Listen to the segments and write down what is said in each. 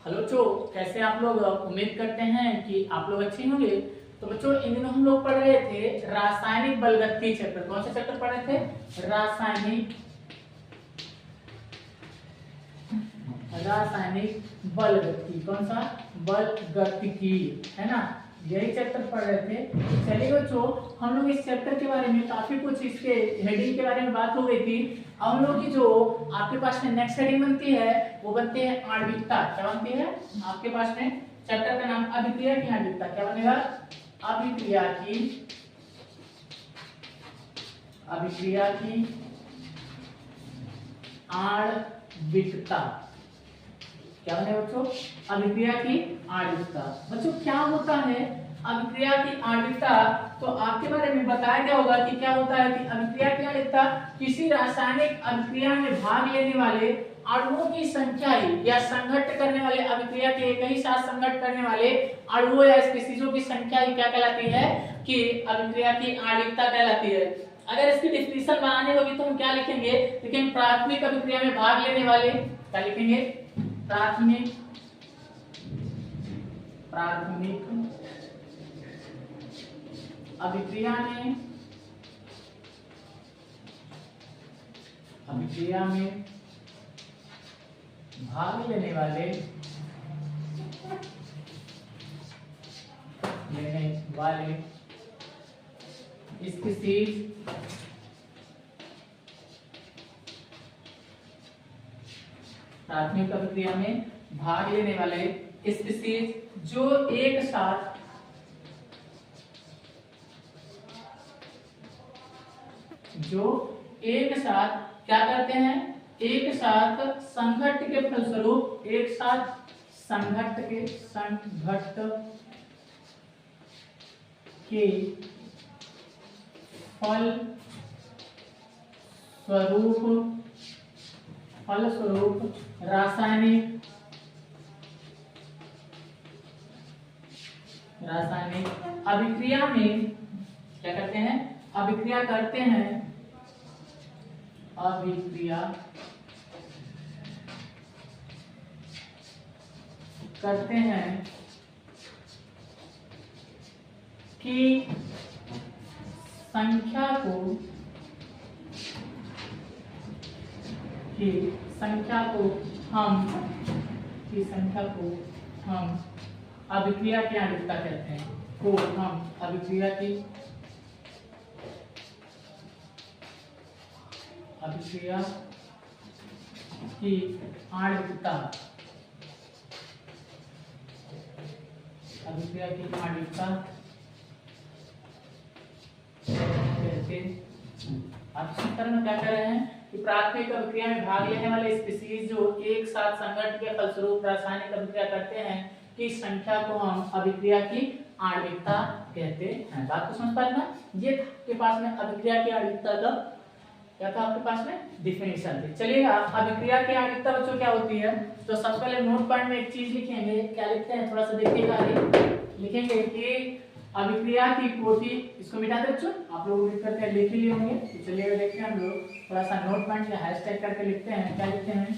Hello बच्चों, कैसे आप लोग। उम्मीद करते हैं कि आप लोग अच्छे होंगे। तो बच्चों, इन दिनों हम लोग पढ़ रहे थे रासायनिक बलगति चैप्टर। कौन सा चैप्टर पढ़ रहे थे? रासायनिक बलगति। कौन सा? बलगतिकी, है ना। यही चैप्टर पढ़ रहे थे। तो चलिए बच्चों, हम लोग इस चैप्टर के बारे में काफी कुछ इसके हेडिंग के बारे में बात हो गई थी। अब हम लोग की जो आपके पास में नेक्स्ट हेडिंग बनती है वो बनती है आणविकता। क्या बनती है आपके पास में? चैप्टर का नाम अभिक्रिया की आणविकता। क्या बनेगा? अभिक्रिया की आणविकता। क्या बने बच्चों? अभिक्रिया की आणविकता। बच्चों, क्या होता है अभिक्रिया की आणविकता? तो आपके बारे में बताया गया होगा कि क्या होता है कि अभिक्रिया की आणविकता किसी रासायनिक अभिक्रिया में भाग लेने वाले अणुओं की संख्या या संघट्ट करने वाले अभिक्रिया के एक ही साथ संघट्ट करने वाले अणुओं या स्पीशीजों की संख्या ही क्या कहलाती है? कि अभिक्रिया की आणविकता कहलाती है। अगर इसकी डिफिनीशन बनानी होगी तो हम क्या लिखेंगे? लेकिन प्राथमिक अभिक्रिया में भाग लेने वाले, क्या लिखेंगे? प्राथमिक अभिक्रिया में भाग लेने वाले स्पीशीज प्राथमिक अभिक्रिया में भाग लेने वाले स्पीशीज जो एक साथ क्या करते हैं? एक साथ संघट्ट के फलस्वरूप, संघट्ट के फलस्वरूप रासायनिक अभिक्रिया में क्या करते हैं? अभिक्रिया करते हैं कि संख्या को हम अभिक्रिया की आणविकता कहते हैं। अभिक्रिया की आणविकता कहते हैं। आप सूत्र में क्या कर रहे हैं कि प्राथमिक अभिक्रिया में भाग लेने वाले स्पीशीज जो एक साथ संघट्ट के फलस्वरूप रासायनिक अभिक्रिया करते हैं की संख्या को हम अभिक्रिया की आणविकता कहते हैं। बात को समझ पा रहे ना? ये आपके पास में अभिक्रिया की आणविकता का क्या था आपके पास में? डिफिनेशन थी। चलिएगा, अभिक्रिया की आणविकता बच्चों क्या होती है? तो सबसे पहले नोट पॉइंट में एक चीज लिखेंगे। क्या लिखते हैं? थोड़ा सा देखिएगा। लिखेंगे कि अभिक्रिया की कोटि, इसको मिटा दे बच्चों, आप लोग उम्मीद करते हैं लिख ही लिए होंगे। तो चलिए देखते हैं, हम लोग थोड़ा सा नोट पॉइंट में हैशटैग करके लिखते हैं। क्या लिखते हैं?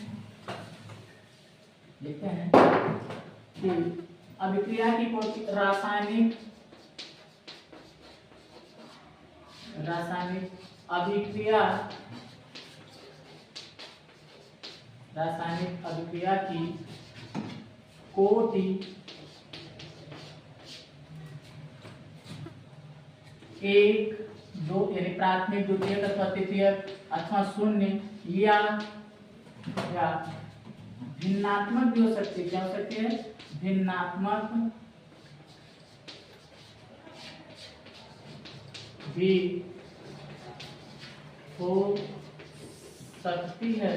लिखते हैं कि अभिक्रिया की कोटि रासायनिक अभिक्रिया की कोटि एक, दो यानी प्राथमिक, द्वितीयक अथवा तृतीयक अथवा शून्य या भिन्नात्मक भी हो सकती है। क्या हो सकती है? भिन्नात्मक भी हो सकती है,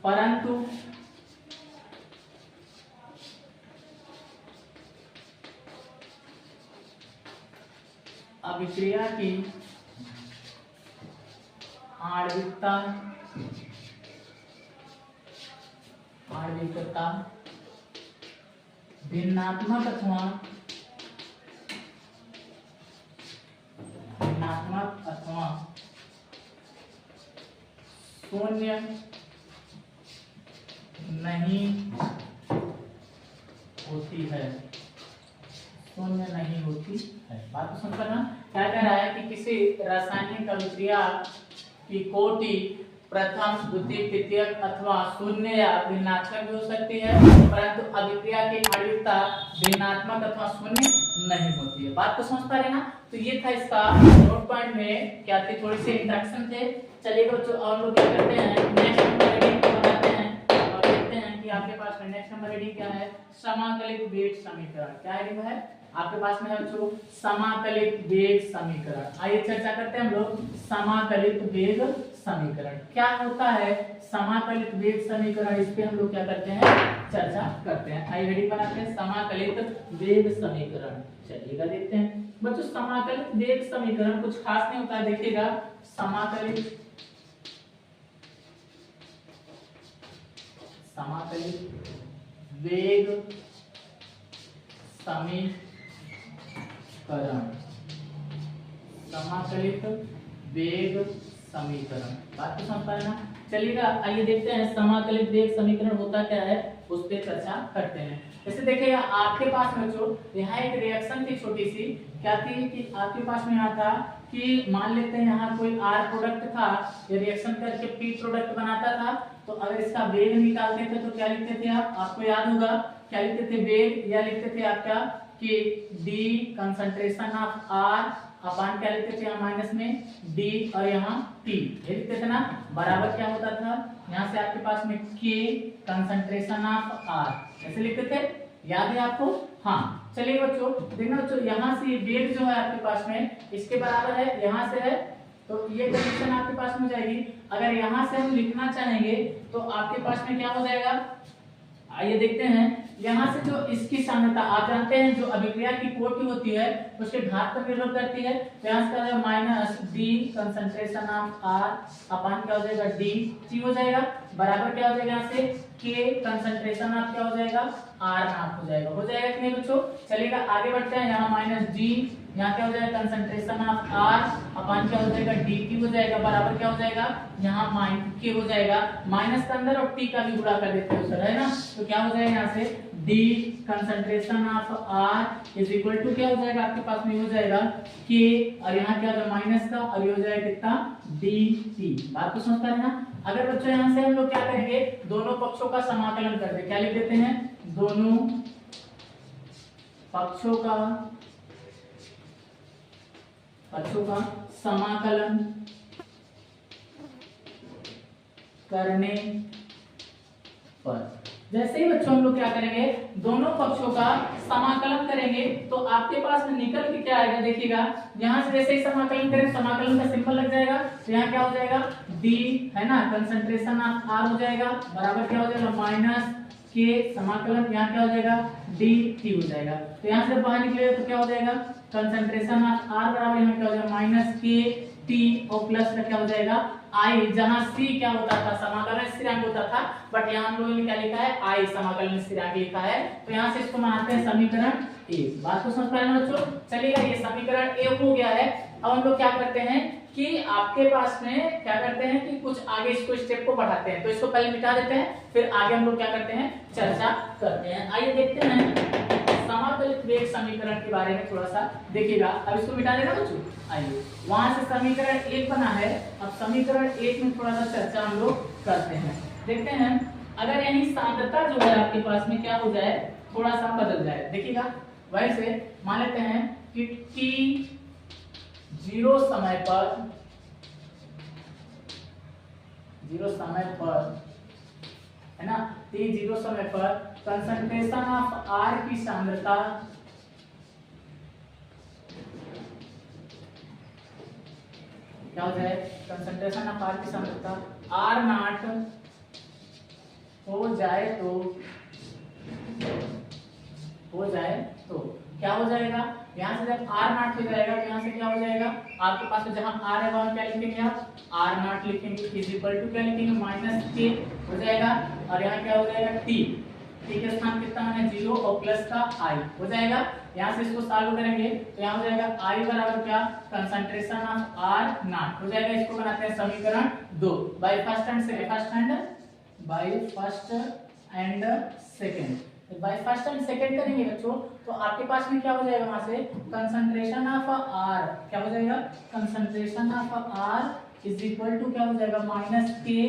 परंतु अभिक्रिया की आणविकता भिन्नात्मक अथवा शून्य नहीं होती है, शून्य नहीं होती है। बात को समझ ना, क्या कह रहा है कि किसी रासायनिक अभिक्रिया की कोटि प्रथम, द्वितीय, तृतीयक अथवा शून्य या भिन्नात्मक भी हो सकती है, परंतु अभिक्रिया की आणविकता भिन्नात्मक अथवा शून्य नहीं होती है। बात को समझ पा रहे ना? तो ये था इसका नोट पॉइंट में क्या थी, थोड़ी सी इंट्रोडक्शन थे। चलिए बच्चों और लोग क्या करते हैं, नेक्स्ट नंबर रीडिंग बनाते हैं और देखते हैं कि आपके पास में नेक्स्ट नंबर रीडिंग क्या है, समाकलित वेग समीकरण। क्या है आपके पास में बच्चों, समाकलित वेग समीकरण। आइए चर्चा करते हैं हम लोग समाकलित वेग समीकरण क्या होता है। समाकलित वेग समीकरण, इस पे हम लोग क्या करते हैं, चर्चा करते हैं। आइए हेडिंग बनाते हैं समाकलित वेग समीकरण। चलिएगा देखते हैं बच्चों, समाकलित वेग समीकरण कुछ खास नहीं होता है। देखिएगा समाकलित वेग समीकरण, समाकलित वेग समीकरण। बात को समझ पा रहे ना? चलिएगा आइए देखते हैं समाकलित वेग समीकरण होता क्या है, उस पर चर्चा करते हैं। जैसे देखिएगा आपके पास में जो यहाँ एक रिएक्शन थी छोटी सी, क्या थी कि आपके पास में यहाँ था कि मान लेते हैं यहाँ कोई आर प्रोडक्ट था, ये रिएक्शन करके पी प्रोडक्ट बनाता था। तो अगर इसका वेग निकालते थे तो क्या लिखते थे आप, आपको याद होगा क्या लिखते थे, वेग या लिखते थे आपका कि D concentration of R upon क्या लिखते थे यहाँ माइनस में डी और यहाँ टी, ये लिखते थे ना। बराबर क्या होता था, यहाँ से आपके पास में के कंसंट्रेशन ऑफ आर ऐसे लिखते थे, याद है आपको? हाँ चलिए बच्चों देखना बच्चों, यहाँ से वेग जो है आपके पास में इसके बराबर है, यहाँ से है, तो ये कंडीशन आपके पास में जाएगी। अगर यहाँ से हम लिखना चाहेंगे तो आपके पास में क्या हो जाएगा, आइए देखते हैं। यहाँ से जो इसकी सांद्रता आप जानते हैं, जो अभिक्रिया की कोटि होती है उसके घात पर निर्भर करती है। तो यहाँ से क्या हो जाएगा, minus D concentration of R upon क्या हो जाएगा डी टी हो जाएगा, बराबर क्या हो जाएगा यहाँ से के कंसंट्रेशन ऑफ क्या हो जाएगा आर नाट हो जाएगा कि नहीं बच्चों? चलिएगा आगे बढ़ते हैं। यहाँ माइनस डी, यहाँ क्या हो जाएगा कंसंट्रेशन ऑफ आर अपान क्या हो जाएगा डी टी हो जाएगा, बराबर क्या हो जाएगा यहाँ माइनस के हो जाएगा, माइनस के अंदर और टी का भी गुणा कर देते हो सर, है ना। तो क्या हो जाएगा यहाँ से D concentration of R is equal to क्या हो जाएगा आपके पास में हो जाएगा के, और यहाँ क्या हो जाएगा माइनस का, और ये हो जाएगा कितना डी टी। बात को समझ पा रहे हैं ना? अगर बच्चों यहाँ से हम लोग क्या करेंगे, दोनों पक्षों का समाकलन कर दे, क्या लिख देते हैं, दोनों पक्षों का समाकलन करने पर, जैसे ही बच्चों हम लोग क्या करेंगे, दोनों पक्षों का समाकलन करेंगे तो आपके पास में निकल के क्या आएगा, देखिएगा यहाँ से जैसे ही समाकलन करें, समाकलन का सिंबल लग जाएगा, तो यहाँ क्या हो जाएगा डी है ना कंसंट्रेशन ऑफ आर हो जाएगा, बराबर क्या हो जाएगा माइनस के समाकलन यहाँ क्या हो जाएगा डी टी हो जाएगा। तो यहाँ से बाहर निकलेगा तो क्या हो जाएगा कंसंट्रेशन ऑफ आर बराबर यहाँ क्या हो जाएगा माइनस के टी और प्लस का क्या हो जाएगा आई, जहां सी क्या होता था समाकलन स्थिरांक होता था, बट यहाँ हम लोगों ने क्या लिखा है आई समाकलन स्थिरांक लिखा है। तो यहाँ से इसको मानते हैं समीकरण ए। बात को समझ पा रहे हैं बच्चों? चलिएगा ये समीकरण ए हो गया है। अब हम लोग क्या करते हैं कि आपके पास में क्या करते हैं कि कुछ आगे इसको स्टेप को बढ़ाते हैं, तो इसको पहले मिटा देते हैं, फिर आगे हम लोग क्या करते हैं चर्चा करते हैं। आइए देखते हैं समाकलित वेग समीकरण के बारे में थोड़ा सा देखिएगा। अब इसको मिटा देगा बच्चों, आइए वहां से समीकरण 1 बना है, अब समीकरण 1 में थोड़ा सा चर्चा हम लोग करते हैं। देखते हैं अगर यानी सांद्रता जो है आपके पास में क्या हो जाए, थोड़ा सा बदल जाए। देखिएगा वैसे मान लेते हैं कि t 0 समय पर है ना, t 0 समय पर कंसंट्रेशन ऑफ R की सांद्रता क्या हो जाए, कंसंट्रेशन ऑफ R की सांद्रता R नॉट हो जाए तो क्या हो जाएगा, यहाँ से जब R नॉट हो जाएगा तो यहाँ से क्या हो जाएगा आपके पास में जहां R है वहां क्या लिखेंगे आप R नॉट लिखेंगे इज इक्वल टू क्या लिखेंगे माइनस के हो जाएगा, और यहाँ क्या हो जाएगा t के स्थान कितना है 0 और प्लस का i हो जाएगा। यहाँ से इसको सॉल्व करेंगे तो यहाँ हो जाएगा i बराबर क्या कंसंट्रेशन ऑफ R नॉट हो जाएगा। इसको बनाते हैं समीकरण 2 by first and second. By first and second करेंगे बच्चों तो आपके पास में क्या हो जाएगा, वहां से कंसंट्रेशन ऑफ आर क्या हो जाएगा, concentration of R is equal to क्या हो जाएगा, माइनस के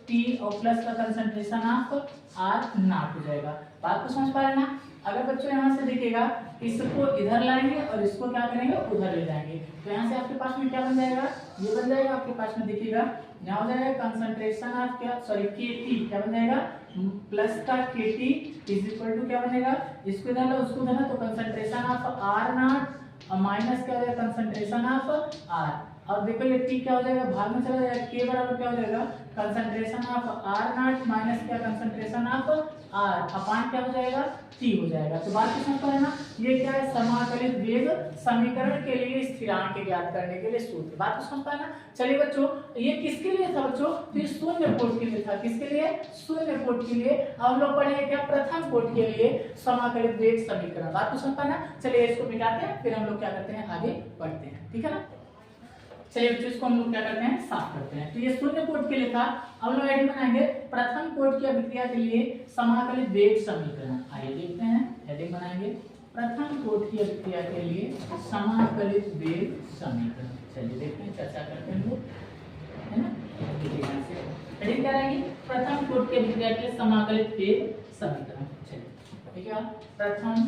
टी और प्लस का कंसंट्रेशन ऑफ आर नॉट हो जाएगा। बात को समझ पा रहे ना। अगर बच्चों यहाँ से दिखेगा इसको इधर लाएंगे और इसको क्या करेंगे, उधर ले जाएंगे, तो यहाँ से आपके पास में क्या बन जाएगा, ये बन जाएगा आपके पास में दिखेगा, यहाँ हो जाएगा कंसंट्रेशन ऑफ क्या, सॉरी के टी क्या बन जाएगा, प्लस का के टी इज इक्वल टू क्या बनेगा, इसको इधर लो उसको इधर, तो कंसंट्रेशन ऑफ आर नॉट और माइनस क्या हो जाएगा, कंसंट्रेशन ऑफ आर। और देखो ये टी क्या हो जाएगा, भाग में चला जाएगा, के बराबर क्या हो जाएगा, concentration of R naught minus क्या, कंसंट्रेशन ऑफ आर अपान क्या हो जाएगा, टी हो जाएगा। तो बात समझ पा रहे ना, ये क्या है, समाकलित वेग समीकरण के लिए स्थिरांक ज्ञात करने के लिए सूत्र। बात को समझ पाए ना। चलिए बच्चों ये किसके लिए था बच्चों, तो ये शून्य कोट के लिए था, किसके लिए, शून्य कोट के लिए। अब हम लोग पढ़ेंगे क्या, प्रथम कोट के लिए समाकलित वेग समीकरण। बात को समझ पाए ना। चलिए इसको मिटाते हैं, फिर हम लोग क्या करते हैं, आगे बढ़ते हैं, ठीक है ना। चलिए बच्चों इसको हम लोग क्या करते हैं, साफ करते हैं। तो ये शून्य कोट के लिए था। अब हम लोग हेडिंग बनाएंगे प्रथम कोट की अभिक्रिया के लिए समाकलित वेग समीकरण। आइए देखते हैं, हेडिंग बनाएंगे प्रथम कोट की अभिक्रिया के लिए समाकलित वेग समीकरण। चलिए देखते हैं, चर्चा करते हैं लोग, है ना। हेडिंग क्या रहेगी, प्रथम कोट की अभिक्रिया के लिए समाकलित वेग समीकरण। चलिए ठीक है, प्रथम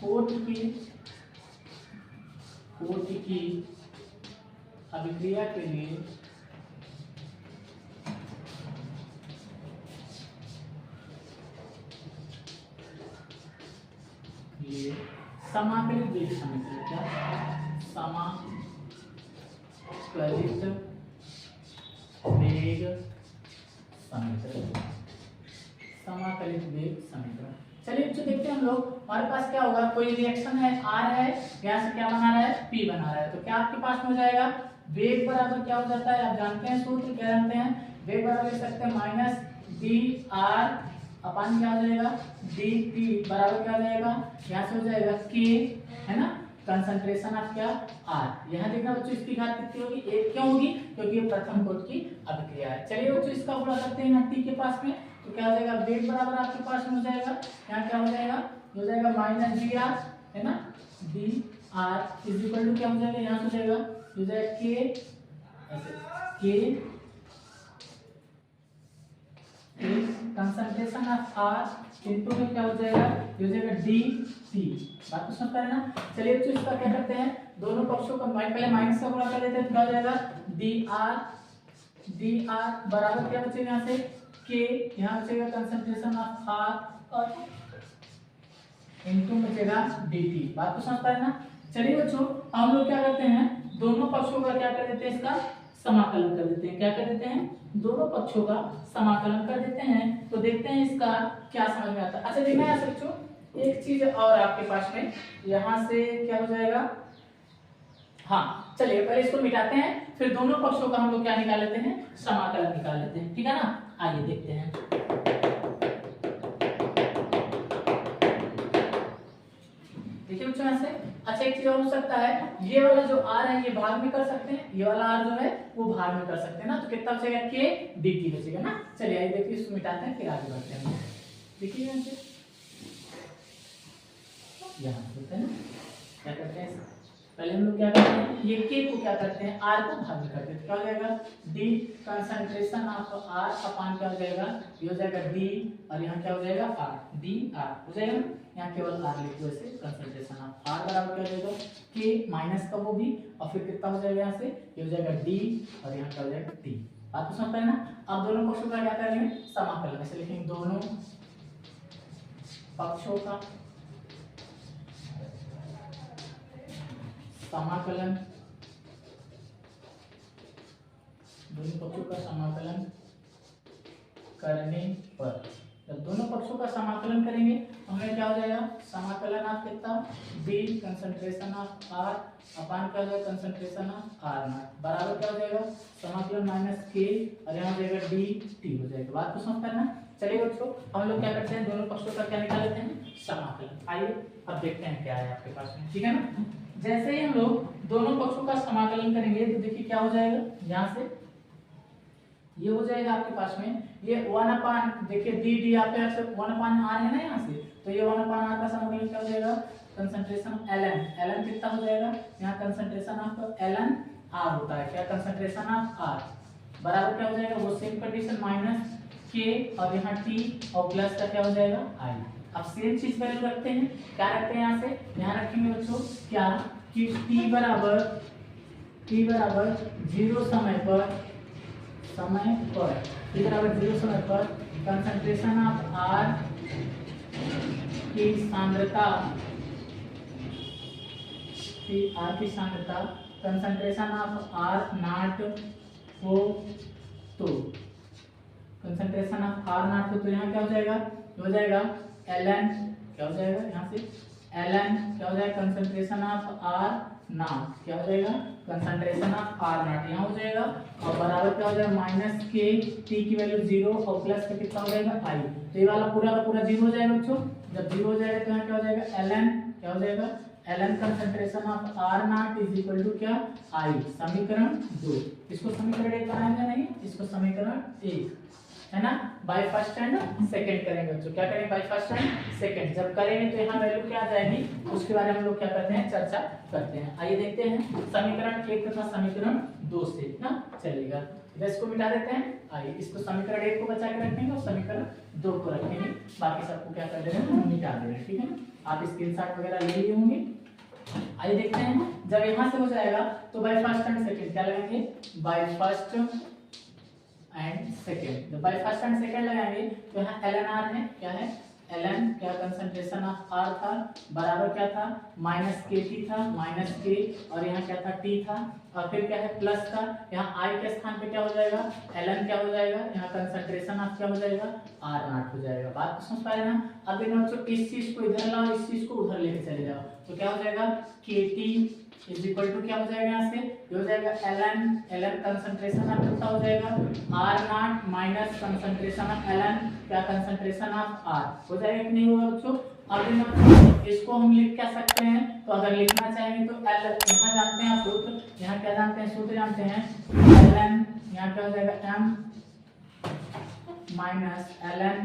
कोट की अभिक्रिया के लिए समाकलित वेग समीकरण, क्या समाकलित वेग समीकरण, समाकलित वेग समीकरण। चलिए बच्चों देखते हैं हम लोग, हमारे पास क्या होगा, कोई रिएक्शन है आर है, यहाँ से क्या बना रहा है, पी बना रहा है, तो क्या आपके पास में हो जाएगा, वेग बराबर क्या हो जाता है, आप जानते हैं सूत्र क्या जानते हैं, वेग बराबर लिख सकते हैं माइनस डी आर अपन क्या हो जाएगा, डी टी बराबर क्या हो जाएगा, यहाँ से हो जाएगा के, है ना, कंसंट्रेशन ऑफ क्या आर। यहाँ देखना बच्चों इसकी घात कितनी होगी, एक क्यों होगी, क्योंकि ये प्रथम कोट की अभिक्रिया है। चलिए बच्चों इसका गुणा करते हैं यहाँ टी के पास में, तो क्या हो जाएगा, वेग बराबर आपके पास में हो जाएगा, यहाँ क्या हो जाएगा माइनस डी आर, है ना, D R is equal to क्या हो जाएगा, यहाँ से हो जाएगा के, ऐसे के कंसंट्रेशन ऑफ आर इनटू में क्या हो जाएगा, ये हो जाएगा डी टी। बात को समझ पा रहे ना। चलिए तो इसका क्या करते हैं, दोनों पक्षों का पहले माइनस का गुणा कर देते हैं, तो क्या हो जाएगा डी आर बराबर क्या बचेगा, यहाँ से के, यहाँ बचेगा कंसंट्रेशन ऑफ आर और इनटू बचेगा डी टी। बात को समझ पा रहे ना। चलिए बच्चों हम लोग क्या करते हैं, दोनों पक्षों का क्या कर देते हैं, इसका समाकलन कर देते हैं। क्या कर देते हैं, दोनों पक्षों का समाकलन कर देते हैं, तो देखते हैं इसका क्या समझ में आता है। अच्छा देखना है बच्चों, एक चीज और आपके पास में, यहाँ से क्या हो जाएगा, हाँ चलिए पहले इसको मिटाते हैं, फिर दोनों पक्षों का हम लोग क्या निकाल लेते हैं, समाकलन निकाल लेते हैं, ठीक है ना। आइए देखते हैं, देखिए बच्चों यहाँ से। अच्छा एक चीज और हो सकता है, ये वाला जो आर है ये भाग में कर सकते हैं, ये वाला आर जो है वो भाग में कर सकते हैं ना, तो कितना बचेगा, के डी टी बचेगा ना। चलिए आइए देखिए इसको मिटाते हैं, फिर आगे बढ़ते हैं। देखिए यहाँ से यहाँ होता है ना, क्या करते हैं, पहले हम लोग क्या करते हैं, ये के को क्या करते हैं, आर को भाग में करते हैं, क्या हो जाएगा, D concentration of R upon क्या हो जाएगा, ये हो जाएगा डी, और यहाँ क्या हो जाएगा आर, डी आर हो जाएगा, यहाँ केवल आर लिख दो ऐसे, कंसंट्रेशन ऑफ आर बराबर क्या हो जाएगा, के माइनस का वो भी, और फिर कितना हो जाएगा, यहाँ से ये हो जाएगा डी, और यहाँ क्या हो जाएगा टी। बात को समझ पाए ना। अब दोनों पक्षों का क्या करेंगे, समाकलन, ऐसे लिखेंगे दोनों पक्षों का समाकलन, दोनों पक्षों का समाकलन करने पर, जब दोनों पक्षों का समाकलन करेंगे तो हमें क्या हो जाएगा, समाकलन ऑफ कितना, D concentration of R upon क्या हो जाएगा, कंसंट्रेशन ऑफ आर नॉट बराबर क्या हो जाएगा, समाकलन माइनस के, और यहाँ हो जाएगा डी टी हो जाएगा। बात को समझ करना। चलिए बच्चों हम लोग क्या करते हैं, दोनों पक्षों का क्या निकाल लेते हैं, समाकलन। आइए अब देखते हैं क्या है आपके पास में, ठीक है ना। जैसे ही हम लोग दोनों पक्षों का समाकलन करेंगे तो देखिए क्या हो जाएगा, यहाँ से ये हो जाएगा आपके पास में, ये 1 देखिए डी आपके 1/r है ना यहाँ से, तो ये 1/r का सम क्या हो जाएगा, कंसंट्रेशन ऑफ ln कितना हो जाएगा, यहाँ कंसंट्रेशन ऑफ ln r होता है, क्या कंसंट्रेशन ऑफ r बराबर क्या हो जाएगा, वो सेम कंडीशन माइनस k और यहाँ t और प्लस का क्या हो जाएगा i। अब सेम चीज वैल्यू रखते हैं, क्या रखते हैं यहाँ से, यहाँ रखेंगे बच्चों क्या कि t बराबर 0 समय पर t बराबर 0 समय पर कंसंट्रेशन ऑफ r की सांद्रता कंसंट्रेशन ऑफ r नॉट हो तो कंसंट्रेशन ऑफ r नॉट हो तो यहाँ क्या हो जाएगा ln क्या हो जाएगा, यहाँ से ln क्या हो जाएगा, कंसंट्रेशन ऑफ r नॉट क्या हो जाएगा, कंसंट्रेशन ऑफ r नॉट यहाँ हो जाएगा, और बराबर क्या हो जाएगा माइनस के t की वैल्यू 0 और प्लस का कितना हो जाएगा i, तो ये वाला पूरा का पूरा 0 हो जाएगा बच्चों, जब 0 हो जाएगा तो यहाँ क्या हो जाएगा ln क्या हो जाएगा, ln concentration of r naught is equal to क्या i, समीकरण 2। इसको समीकरण 1 बनाएंगे नहीं, इसको समीकरण 1 है ना, बाय फर्स्ट एंड सेकंड करेंगे बच्चों, क्या करेंगे बाय फर्स्ट एंड सेकंड, जब करेंगे तो यहाँ वैल्यू क्या आ जाएगी, उसके बारे में हम लोग क्या करते हैं चर्चा करते हैं। आइए देखते हैं समीकरण 1 तथा समीकरण 2 से ना चलेगा, इसको मिटा देते हैं। आइए इसको समीकरण 1 को बचा के रखेंगे और समीकरण 2 को रखेंगे, बाकी सबको क्या कर देंगे मिटा देंगे, ठीक है ना, आप स्क्रीनशॉट वगैरह ले लिए होंगे। आइए देखते हैं, जब यहाँ से हो जाएगा तो बाय फर्स्ट एंड सेकंड क्या लगाएंगे, बाय फर्स्ट एंड सेकंड, जब बाय फर्स्ट एंड सेकंड लगाएंगे तो यहाँ ln r है, क्या है ln क्या कंसंट्रेशन ऑफ r था, बराबर क्या था माइनस के टी था, माइनस के और यहाँ क्या था t था, और फिर क्या है प्लस का, यहाँ i के स्थान पे क्या हो जाएगा ln क्या हो जाएगा, यहाँ कंसंट्रेशन ऑफ क्या हो जाएगा r नॉट हो जाएगा। बात को समझ पा रहे ना, अब देखो बच्चों इस चीज को इधर लाओ, इस चीज को उधर लेके चले जाओ, तो क्या हो जाएगा kt इज इक्वल टू क्या हो जाएगा, यहाँ से ये हो जाएगा ln कंसंट्रेशन ऑफ कितना हो जाएगा r not minus concentration of ln क्या कंसंट्रेशन ऑफ r हो जाएगा कि नहीं होगा बच्चों। अब इसको हम लिख क्या सकते हैं, तो अगर लिखना चाहेंगे तो l यहाँ जानते हैं सूत्र, यहाँ क्या जानते हैं सूत्र जानते हैं ln, यहाँ क्या हो जाएगा m माइनस ln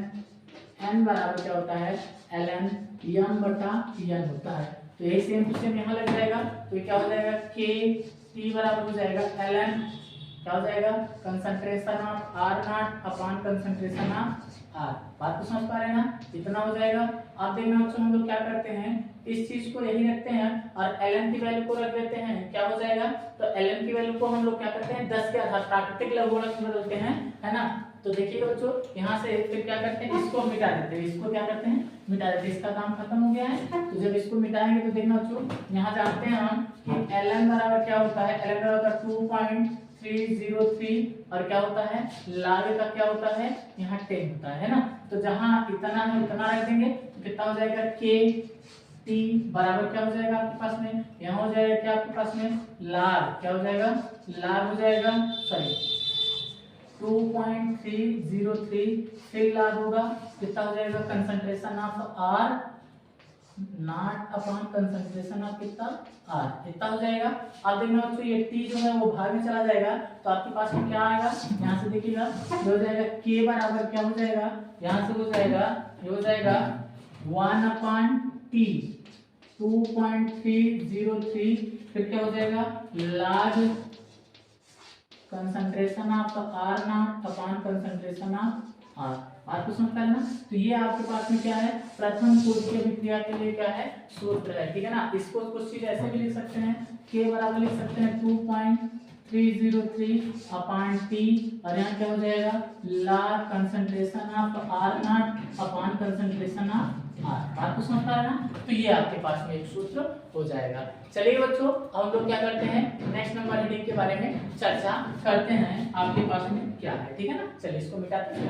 n बराबर क्या होता है ln m बटा n होता है, तो यही सेम टू सेम यहाँ लग जाएगा, तो क्या हो जाएगा k t बराबर हो जाएगा ln क्या हो जाएगा concentration of r not upon concentration of r। बात को समझ पा रहे हैं ना, इतना हो जाएगा। अब देखना बच्चों हम लोग क्या करते हैं, इस चीज को यही रखते हैं और ln की वैल्यू को रख देते हैं, क्या हो जाएगा, तो ln की वैल्यू को हम लोग क्या करते हैं 10 के आधार प्राकृतिक लघुगणक में बदलते हैं, है ना। तो देखिएगा बच्चों यहाँ से फिर क्या करते हैं, इसको मिटा देते हैं, इसको क्या करते हैं मिटा देते हैं, इसका काम खत्म हो गया है। तो जब इसको मिटाएंगे तो देखना बच्चों यहाँ जानते हैं हम कि ln बराबर क्या होता है, ln बराबर 2.303 और क्या होता है log का क्या होता है यहाँ 10 होता है ना, तो जहाँ इतना है उतना रख देंगे तो कितना हो जाएगा k t बराबर क्या हो जाएगा आपके पास में, यहाँ हो जाएगा क्या आपके पास में log क्या हो जाएगा, log हो जाएगा सॉरी 2.303 फिर log होगा कितना हो जाएगा concentration of r not upon concentration of कितना r, इतना हो जाएगा। अब देखना बच्चों ये t जो है वो भाग में चला जाएगा, तो आपके पास में क्या आएगा, यहाँ से देखिएगा ये हो जाएगा k बराबर क्या हो जाएगा, यहाँ से हो जाएगा ये हो जाएगा 1 अपॉन t 2.303 फिर क्या हो जाएगा log concentration of r not upon concentration of r। आपको समझ पा रहे ना, तो ये आपके पास में क्या है प्रथम कोटि की अभिक्रिया के लिए क्या है सूत्र है, ठीक है ना। इसको कुछ चीज ऐसे भी लिख सकते हैं, k बराबर लिख सकते हैं 2.303 अपॉन t और यहाँ क्या हो जाएगा log concentration of r not upon concentration of r। आपको समझ पा रहे ना, तो ये आपके पास में एक सूत्र हो जाएगा। चलिए बच्चों हम लोग क्या करते हैं नेक्स्ट नंबर हेडिंग के बारे में चर्चा करते हैं, आपके पास में क्या है, ठीक है ना। चलिए इसको मिटाते हैं।